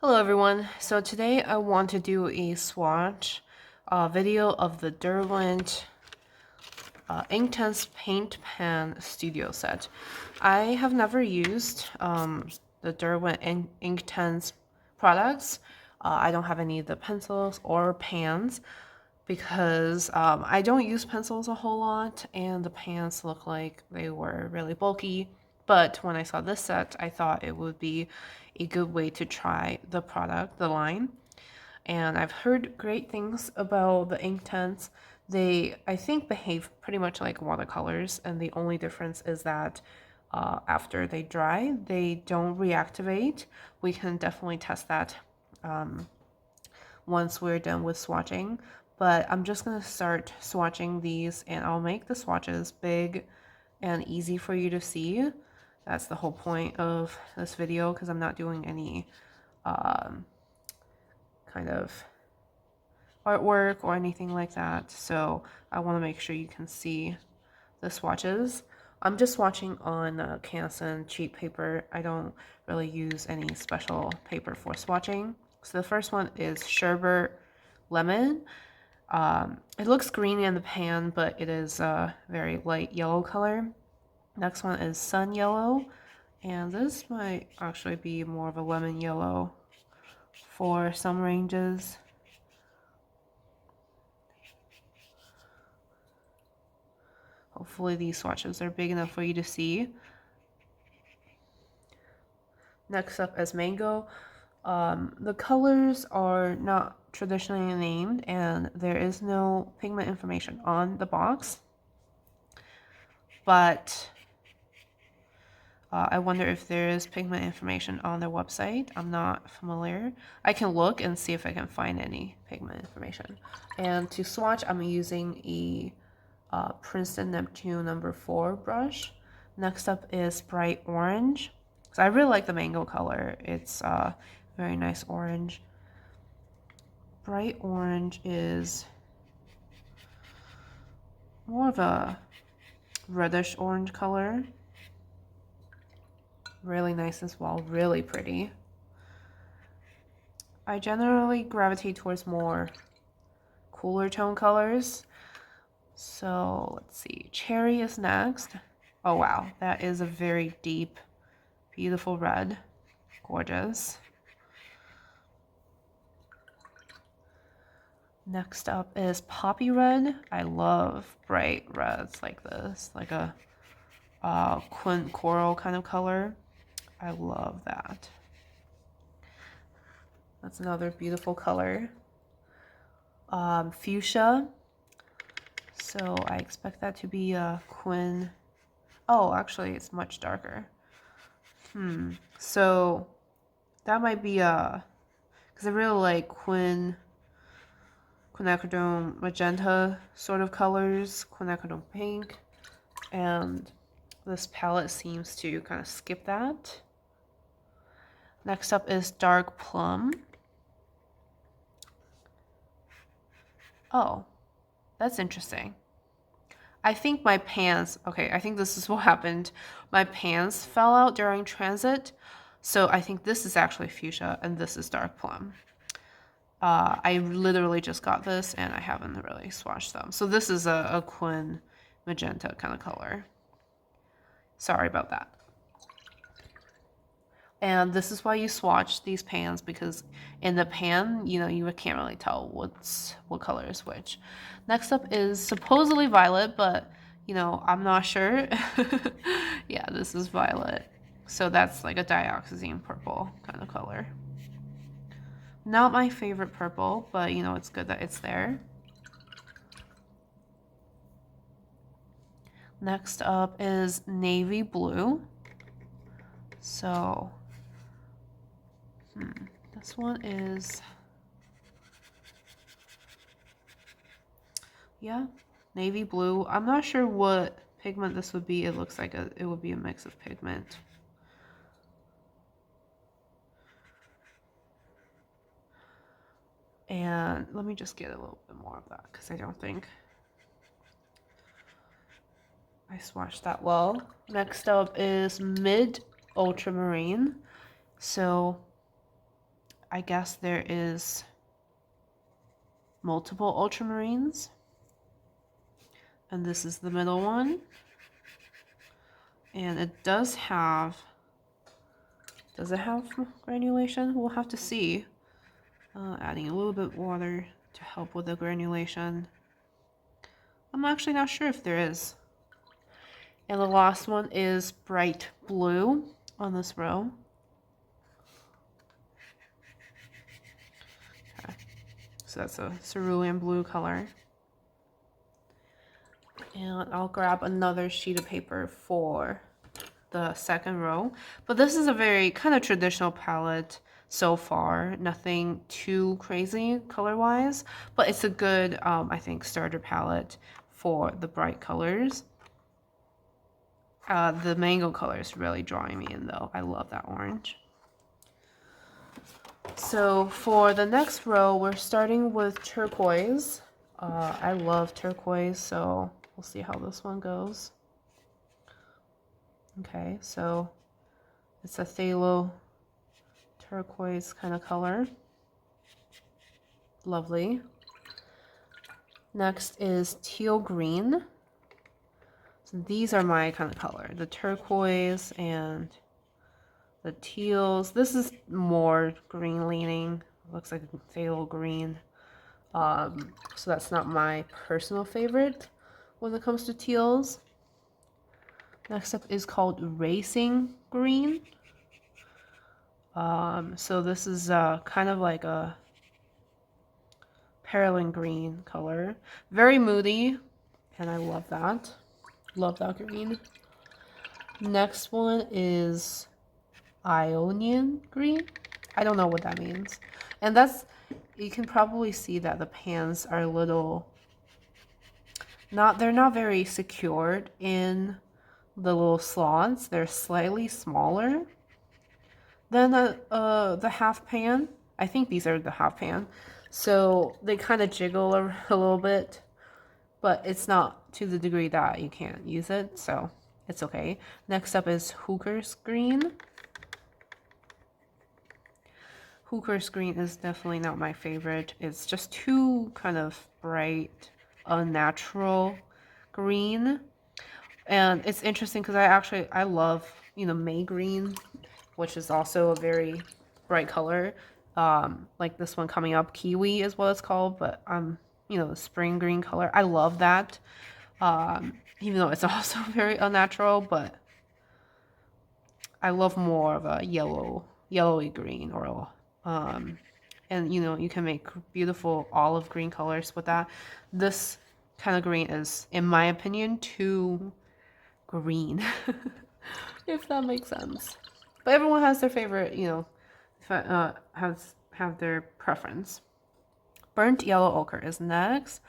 Hello everyone, so today I want to do a swatch video of the Derwent Inktense Paint Pen Studio Set. I have never used the Derwent Inktense products. I don't have any of the pencils or pans because I don't use pencils a whole lot and the pans look like they were really bulky. But when I saw this set, I thought it would be a good way to try the product, the line. And I've heard great things about the Inktense. They, I think, behave pretty much like watercolors, and the only difference is that after they dry, they don't reactivate. We can definitely test that once we're done with swatching. But I'm just going to start swatching these, and I'll make the swatches big and easy for you to see. That's the whole point of this video, because I'm not doing any kind of artwork or anything like that. So I want to make sure you can see the swatches. I'm just swatching on Canson cheap paper. I don't really use any special paper for swatching. So the first one is Sherbet Lemon. It looks green in the pan, but it is a very light yellow color. Next one is Sun Yellow, and this might actually be more of a lemon yellow for some ranges. Hopefully these swatches are big enough for you to see. Next up is Mango. The colors are not traditionally named and there is no pigment information on the box. But I wonder if there is pigment information on their website. I'm not familiar. I can look and see if I can find any pigment information. And to swatch, I'm using a Princeton Neptune number 4 brush. Next up is Bright Orange. So I really like the mango color. It's very nice orange. Bright Orange is more of a reddish orange color. Really nice as well, really pretty. I generally gravitate towards more cooler tone colors. So let's see, Cherry is next. Oh wow, that is a very deep, beautiful red. Gorgeous. Next up is Poppy Red. I love bright reds like this, like a quint coral kind of color. I love that. That's another beautiful color. Fuchsia. So I expect that to be a quin. Oh, actually, it's much darker. So that might be a, because I really like quinacridone magenta sort of colors, quinacridone pink, and this palette seems to kind of skip that. Next up is Dark Plum. Oh, that's interesting. I think my pants, okay, I think this is what happened. My pants fell out during transit. So I think this is actually fuchsia and this is dark plum. I literally just got this and I haven't really swatched them. So this is a quin magenta kind of color. Sorry about that. And this is why you swatch these pans, because in the pan, you can't really tell what color is which. Next up is supposedly violet, but I'm not sure. Yeah, this is violet. So that's like a dioxazine purple kind of color. Not my favorite purple, but it's good that it's there. Next up is navy blue. So this one is, yeah, navy blue. I'm not sure what pigment this would be. It looks like it would be a mix of pigment. And let me just get a little bit more of that because I don't think I swatched that well. Next up is mid ultramarine. So I guess there is multiple ultramarines. And this is the middle one. And it does it have granulation? We'll have to see. Adding a little bit of water to help with the granulation. I'm actually not sure if there is. And the last one is bright blue on this row. Okay. So that's a cerulean blue color. And I'll grab another sheet of paper for the second row. But this is a very kind of traditional palette so far. Nothing too crazy color-wise. But it's a good, I think, starter palette for the bright colors. The mango color is really drawing me in though. I love that orange. So for the next row, we're starting with turquoise. I love turquoise, so we'll see how this one goes. Okay, so it's a phthalo turquoise kind of color. Lovely. Next is teal green. So these are my kind of color, the turquoise and the teals. This is more green leaning. Looks like phthalo green. So that's not my personal favorite when it comes to teals. Next up is called racing green. So this is kind of like a perylene green color. Very moody, and I love that. Love that green. Next one is Ionian Green. I don't know what that means. And that's, you can probably see that the pans are a little, they're not very secured in the little slots. They're slightly smaller than the half pan. I think these are the half pan. So they kind of jiggle a little bit, but it's not to the degree that you can't use it, so it's okay. Next up is Hooker's Green. Hooker's Green is definitely not my favorite. It's just too kind of bright, unnatural green. And it's interesting because I love, May green, which is also a very bright color. Like this one coming up, Kiwi is what it's called, but the spring green color. I love that. Even though it's also very unnatural, but I love more of a yellowy green or and you can make beautiful olive green colors with that. This kind of green is, in my opinion, too green, if that makes sense. But everyone has their favorite, have their preference. Burnt yellow ochre is next.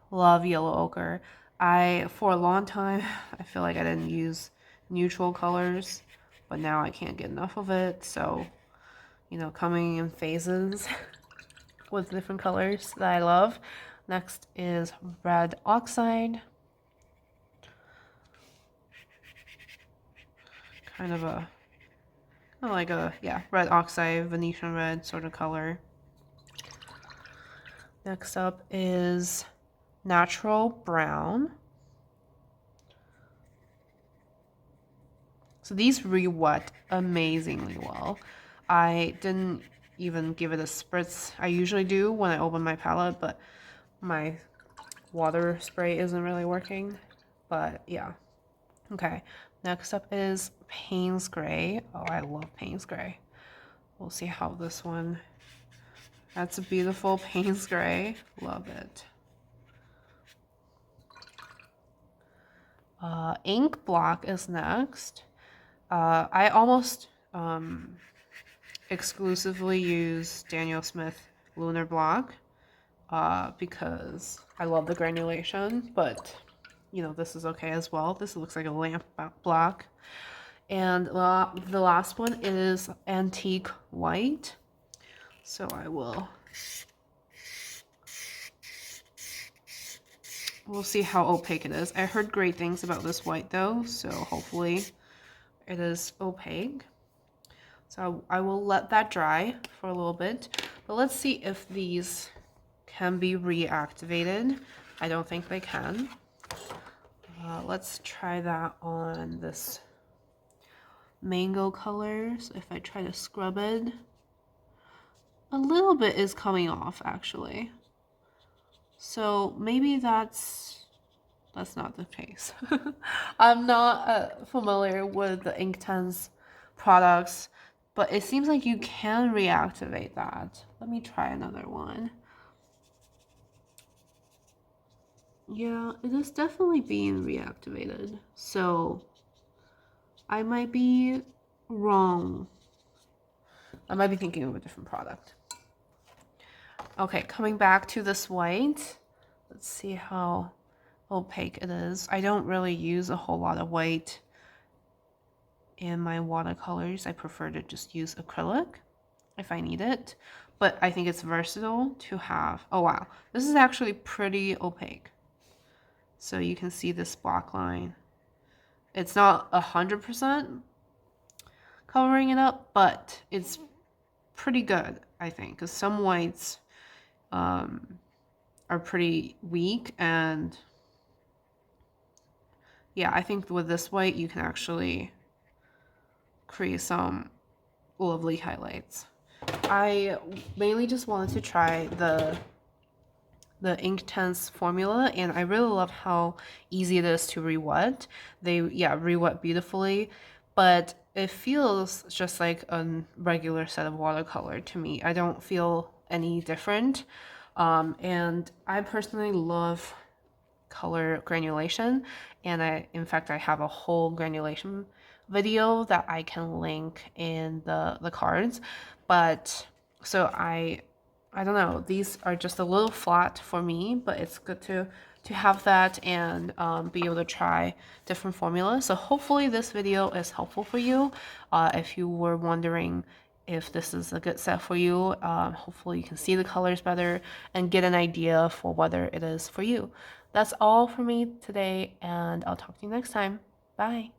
Love yellow ochre. For a long time, I feel like I didn't use neutral colors, but now I can't get enough of it. So, coming in phases with different colors that I love. Next is red oxide. Kind of like a red oxide, Venetian red sort of color. Next up is natural brown. So these re-wet amazingly well. I didn't even give it a spritz. I usually do when I open my palette, but my water spray isn't really working. But yeah. Okay. Next up is Payne's Gray. Oh, I love Payne's Gray. We'll see how this one. That's a beautiful Payne's Gray. Love it. Ink Block is next. I almost exclusively use Daniel Smith Lunar Block because I love the granulation, but this is okay as well. This looks like a lamp block. And the last one is Antique White. So we'll see how opaque it is. I heard great things about this white though, so hopefully it is opaque. So I will let that dry for a little bit. But let's see if these can be reactivated. I don't think they can. Let's try that on this mango color. So if I try to scrub it, a little bit is coming off actually. So maybe that's not the case. I'm not familiar with the Inktense products, but it seems like you can reactivate that. Let me try another one. Yeah, it is definitely being reactivated. So I might be wrong. I might be thinking of a different product. Okay, coming back to this white. Let's see how opaque it is. I don't really use a whole lot of white in my watercolors. I prefer to just use acrylic if I need it. But I think it's versatile to have. Oh wow, this is actually pretty opaque. So you can see this black line. It's not 100% covering it up, but it's pretty good, I think, because some whites are pretty weak, and yeah, I think with this white you can actually create some lovely highlights. I mainly just wanted to try the Inktense formula, and I really love how easy it is to re-wet. They re-wet beautifully, but it feels just like a regular set of watercolor to me. I don't feel any different, and I personally love color granulation, and in fact I have a whole granulation video that I can link in the cards. But so I don't know, these are just a little flat for me, but it's good to have that and be able to try different formulas. So hopefully this video is helpful for you. If you were wondering if this is a good set for you, hopefully you can see the colors better and get an idea for whether it is for you. That's all for me today, and I'll talk to you next time. Bye.